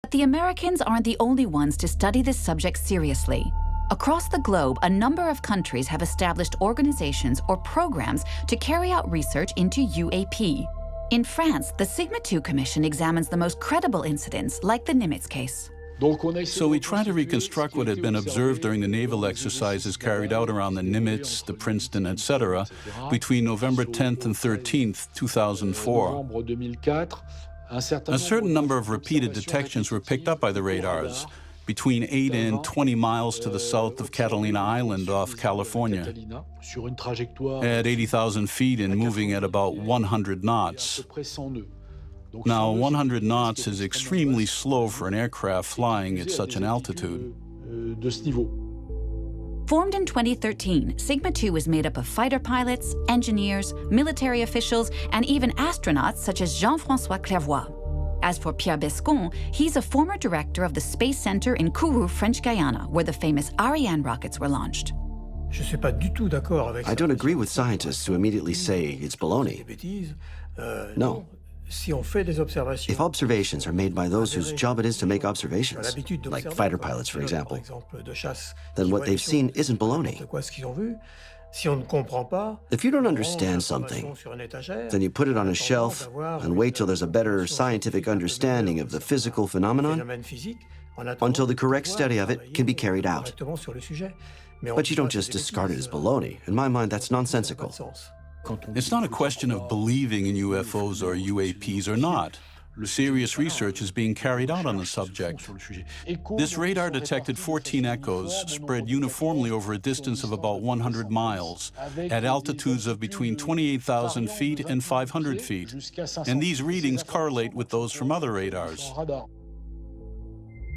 But the Americans aren't the only ones to study this subject seriously. Across the globe, a number of countries have established organizations or programs to carry out research into UAP. In France, the Sigma II Commission examines the most credible incidents, like the Nimitz case. So we try to reconstruct what had been observed during the naval exercises carried out around the Nimitz, the Princeton, etc., between November 10th and 13th, 2004. A certain number of repeated detections were picked up by the radars, between 8 and 20 miles to the south of Catalina Island off California, at 80,000 feet and moving at about 100 knots. Now, 100 knots is extremely slow for an aircraft flying at such an altitude. Formed in 2013, Sigma II is made up of fighter pilots, engineers, military officials, and even astronauts such as Jean-François Clairvoy. As for Pierre Bescon, he's a former director of the Space Center in Kourou, French Guiana, where the famous Ariane rockets were launched. I don't agree with scientists who immediately say it's baloney. No. If observations are made by those whose job it is to make observations, like fighter pilots, for example, then what they've seen isn't baloney. If you don't understand something, then you put it on a shelf and wait till there's a better scientific understanding of the physical phenomenon until the correct study of it can be carried out. But you don't just discard it as baloney. In my mind, that's nonsensical. It's not a question of believing in UFOs or UAPs or not. Serious research is being carried out on the subject. This radar detected 14 echoes spread uniformly over a distance of about 100 miles at altitudes of between 28,000 feet and 500 feet. And these readings correlate with those from other radars.